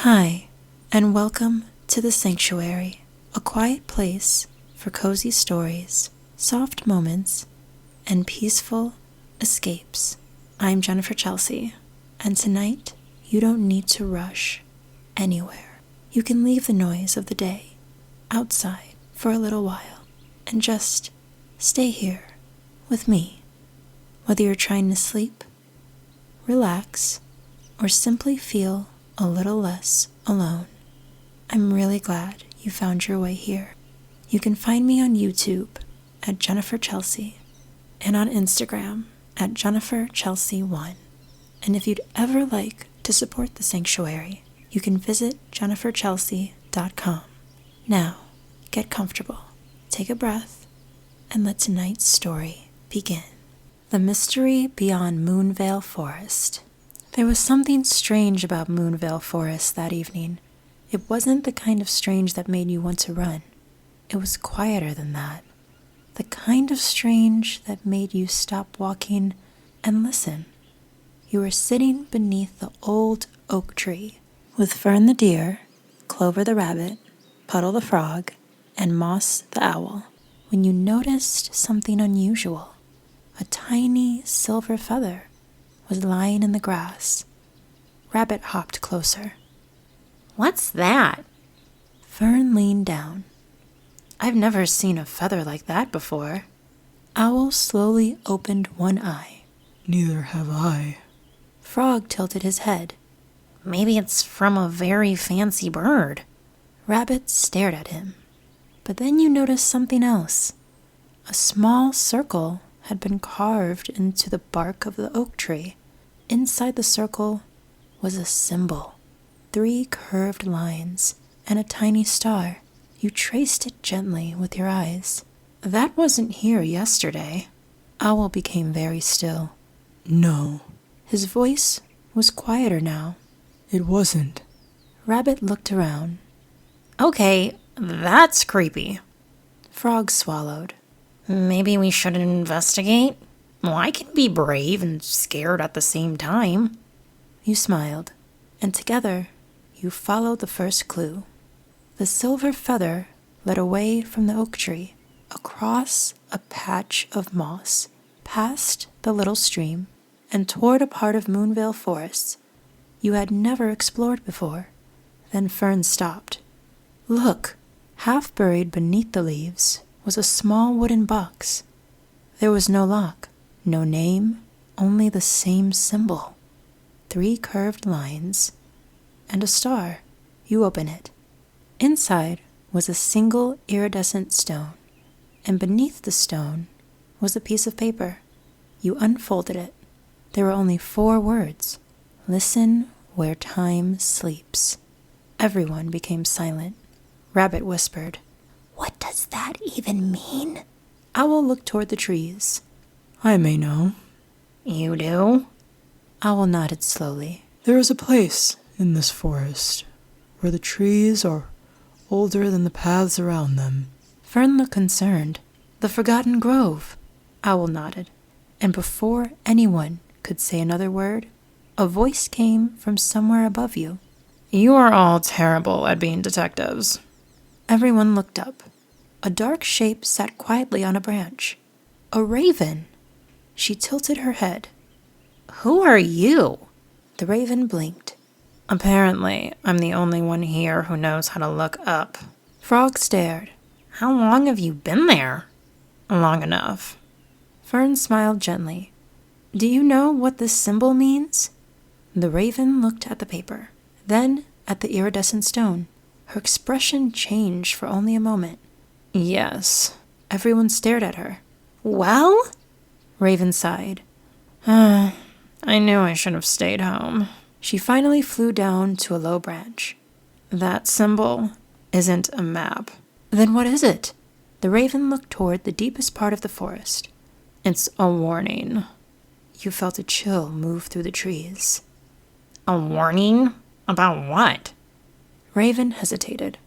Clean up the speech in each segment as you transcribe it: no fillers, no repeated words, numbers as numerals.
Hi, and welcome to the Sanctuary, a quiet place for cozy stories, soft moments, and peaceful escapes. I'm Jennifer Chelsea, and tonight you don't need to rush anywhere. You can leave the noise of the day outside for a little while and just stay here with me. Whether you're trying to sleep, relax, or simply feel a little less alone, I'm really glad you found your way here. You can find me on YouTube at Jennifer Chelsea and on Instagram at Jennifer Chelsea1. And if you'd ever like to support the Sanctuary, you can visit jenniferchelsea.com. Now, get comfortable, take a breath, and let tonight's story begin. The Mystery Beyond MoonVeil Forest. There was something strange about MoonVeil Forest that evening. It wasn't the kind of strange that made you want to run. It was quieter than that. The kind of strange that made you stop walking and listen. You were sitting beneath the old oak tree with Fern the Deer, Clover the Rabbit, Puddle the Frog, and Moss the Owl when you noticed something unusual. A tiny silver feather was lying in the grass. Rabbit hopped closer. What's that? Fern leaned down. I've never seen a feather like that before. Owl slowly opened one eye. Neither have I. Frog tilted his head. Maybe it's from a very fancy bird. Rabbit stared at him. But then you noticed something else. A small circle had been carved into the bark of the oak tree. Inside the circle was a symbol. 3 curved lines and a tiny star. You traced it gently with your eyes. That wasn't here yesterday. Owl became very still. No, His voice was quieter now. it wasn't. Rabbit looked around. Okay, that's creepy. Frog swallowed. Maybe we should investigate? Well, I can be brave and scared at the same time. You smiled, and together you followed the first clue. The silver feather led away from the oak tree, across a patch of moss, past the little stream, and toward a part of MoonVeil Forest you had never explored before. Then Fern stopped. Look, half buried beneath the leaves was a small wooden box. There was no lock, no name, only the same symbol. 3 curved lines and a star. You open it. Inside was a single iridescent stone, and beneath the stone was a piece of paper. You unfolded it. There were only 4 words. Listen where time sleeps. Everyone became silent. Rabbit whispered, What does that even mean? Owl looked toward the trees. I may know. You do? Owl nodded slowly. There is a place in this forest where the trees are older than the paths around them. Fern looked concerned. The Forgotten Grove. Owl nodded. And before anyone could say another word, a voice came from somewhere above you. You are all terrible at being detectives. Everyone looked up. A dark shape sat quietly on a branch. A raven. She tilted her head. Who are you? The raven blinked. Apparently, I'm the only one here who knows how to look up. Frog stared. How long have you been there? Long enough. Fern smiled gently. Do you know what this symbol means? The raven looked at the paper, then at the iridescent stone. Her expression changed for only a moment. Yes. Everyone stared at her. Well? Raven sighed. I knew I should have stayed home. She finally flew down to a low branch. That symbol isn't a map. Then what is it? The raven looked toward the deepest part of the forest. It's a warning. You felt a chill move through the trees. A warning? About what? Raven hesitated.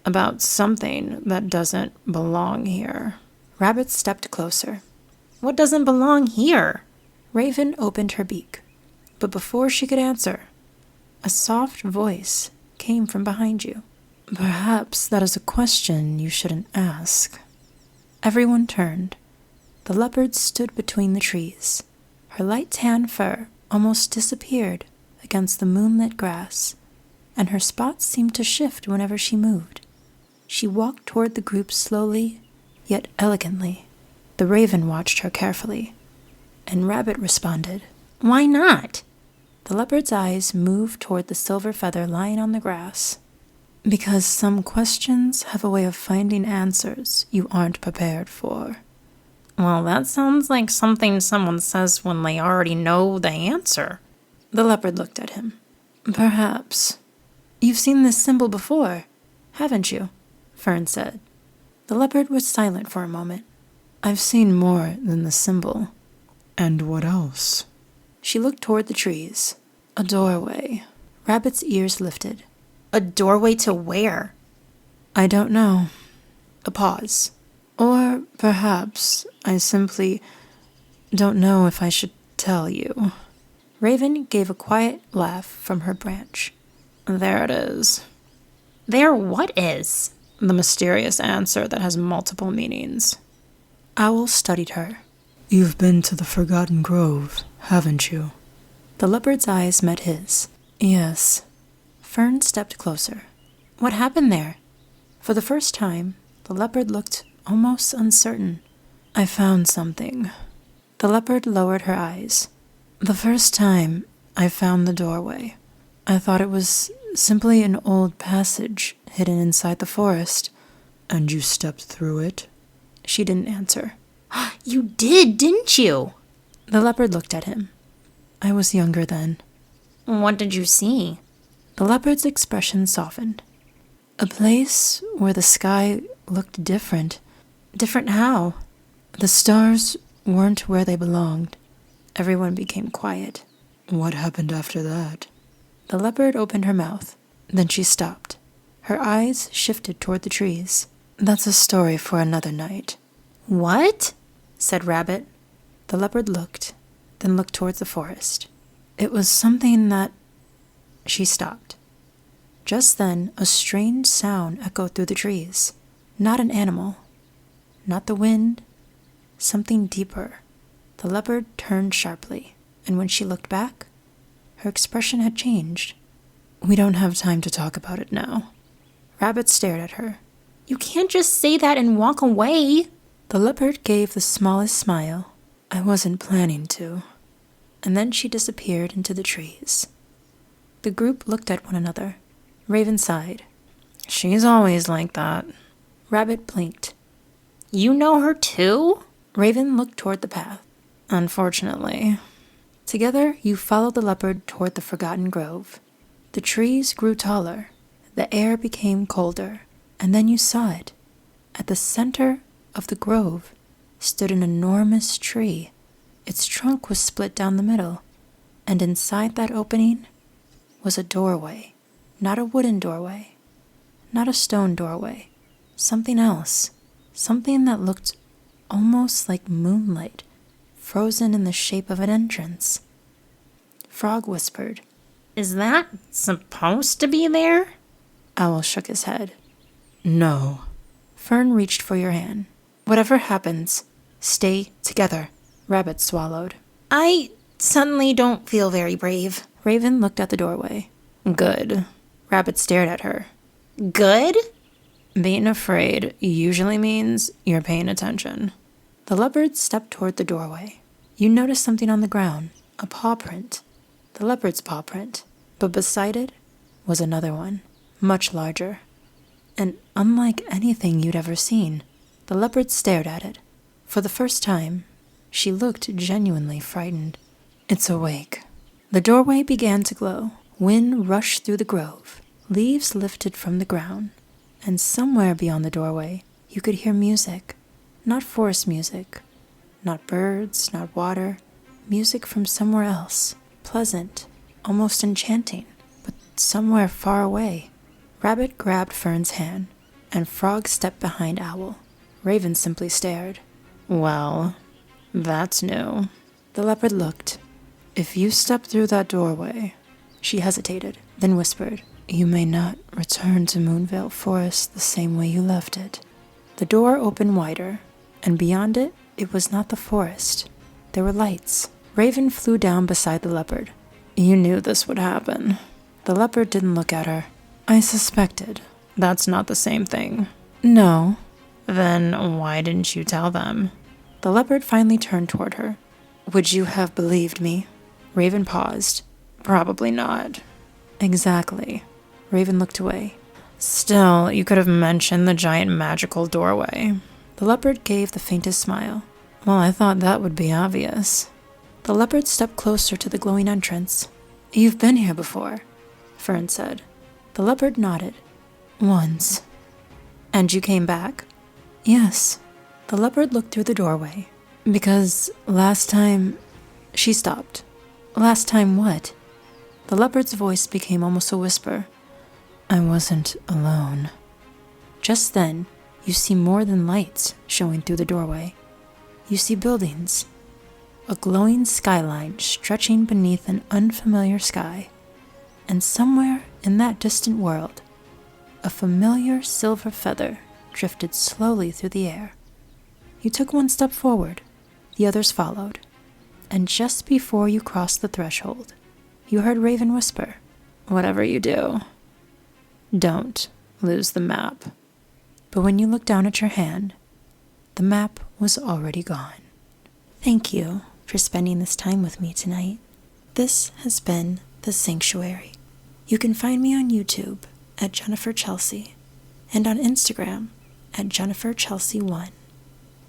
About something that doesn't belong here. Rabbit stepped closer. What doesn't belong here? Raven opened her beak, but before she could answer, a soft voice came from behind you. Perhaps that is a question you shouldn't ask. Everyone turned. The leopard stood between the trees. Her light tan fur almost disappeared against the moonlit grass, and her spots seemed to shift whenever she moved. She walked toward the group slowly, yet elegantly. The raven watched her carefully, and Rabbit responded, Why not? The leopard's eyes moved toward the silver feather lying on the grass. Because some questions have a way of finding answers you aren't prepared for. Well, that sounds like something someone says when they already know the answer. The leopard looked at him. Perhaps. You've seen this symbol before, haven't you? Fern said. The leopard was silent for a moment. I've seen more than the symbol. And what else? She looked toward the trees. A doorway. Rabbit's ears lifted. A doorway to where? I don't know. A pause. Or perhaps I simply don't know if I should tell you. Raven gave a quiet laugh from her branch. There it is. There what is? The mysterious answer that has multiple meanings. Owl studied her. You've been to the Forgotten Grove, haven't you? The leopard's eyes met his. Yes. Fern stepped closer. What happened there? For the first time, the leopard looked almost uncertain. I found something. The leopard lowered her eyes. The first time I found the doorway, I thought it was simply an old passage hidden inside the forest. And you stepped through it? She didn't answer. You did, didn't you? The leopard looked at him. I was younger then. What did you see? The leopard's expression softened. A place where the sky looked different. Different how? The stars weren't where they belonged. Everyone became quiet. What happened after that? The leopard opened her mouth. Then she stopped. Her eyes shifted toward the trees. That's a story for another night. What? Said Rabbit. The leopard looked, then looked towards the forest. It was something that... She stopped. Just then, a strange sound echoed through the trees. Not an animal. Not the wind. Something deeper. The leopard turned sharply, and when she looked back, her expression had changed. We don't have time to talk about it now. Rabbit stared at her. You can't just say that and walk away. The leopard gave the smallest smile. I wasn't planning to. And then she disappeared into the trees. The group looked at one another. Raven sighed. She's always like that. Rabbit blinked. You know her too? Raven looked toward the path. Unfortunately. Together, you followed the leopard toward the Forgotten Grove. The trees grew taller. The air became colder. And then you saw it. At the center of the grove stood an enormous tree. Its trunk was split down the middle. And inside that opening was a doorway. Not a wooden doorway. Not a stone doorway. Something else. Something that looked almost like moonlight, frozen in the shape of an entrance. Frog whispered. Is that supposed to be there? Owl shook his head. No. Fern reached for your hand. Whatever happens, stay together. Rabbit swallowed. I suddenly don't feel very brave. Raven looked at the doorway. Good. Rabbit stared at her. Good? Being afraid usually means you're paying attention. The leopard stepped toward the doorway. You noticed something on the ground, a paw print. The leopard's paw print. But beside it was another one, much larger. And unlike anything you'd ever seen, the leopard stared at it. For the first time, she looked genuinely frightened. It's awake. The doorway began to glow. Wind rushed through the grove. Leaves lifted from the ground. And somewhere beyond the doorway, you could hear music. Not forest music. Not birds, not water. Music from somewhere else. Pleasant, almost enchanting, but somewhere far away. Rabbit grabbed Fern's hand, and Frog stepped behind Owl. Raven simply stared. Well, that's new. The leopard looked. If you step through that doorway... She hesitated, then whispered, You may not return to MoonVeil Forest the same way you left it. The door opened wider, and beyond it, it was not the forest. There were lights. Raven flew down beside the leopard. You knew this would happen. The leopard didn't look at her. I suspected. That's not the same thing. No. Then why didn't you tell them? The leopard finally turned toward her. Would you have believed me? Raven paused. Probably not. Exactly. Raven looked away. Still, you could have mentioned the giant magical doorway. The leopard gave the faintest smile. Well, I thought that would be obvious. The leopard stepped closer to the glowing entrance. You've been here before, Fern said. The leopard nodded. Once. And you came back? Yes. The leopard looked through the doorway. Because last time... She stopped. Last time what? The leopard's voice became almost a whisper. I wasn't alone. Just then, you see more than lights showing through the doorway. You see buildings. A glowing skyline stretching beneath an unfamiliar sky. And somewhere in that distant world, a familiar silver feather drifted slowly through the air. You took one step forward, the others followed, and just before you crossed the threshold, you heard Raven whisper, "Whatever you do, don't lose the map." But when you looked down at your hand, the map was already gone. Thank you for spending this time with me tonight. This has been The Sanctuary. You can find me on YouTube at Jennifer Chelsea and on Instagram at JenniferChelsea1.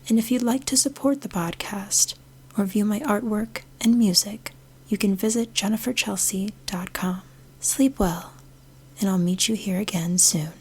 And if you'd like to support the podcast or view my artwork and music, you can visit jenniferchelsea.com. Sleep well, and I'll meet you here again soon.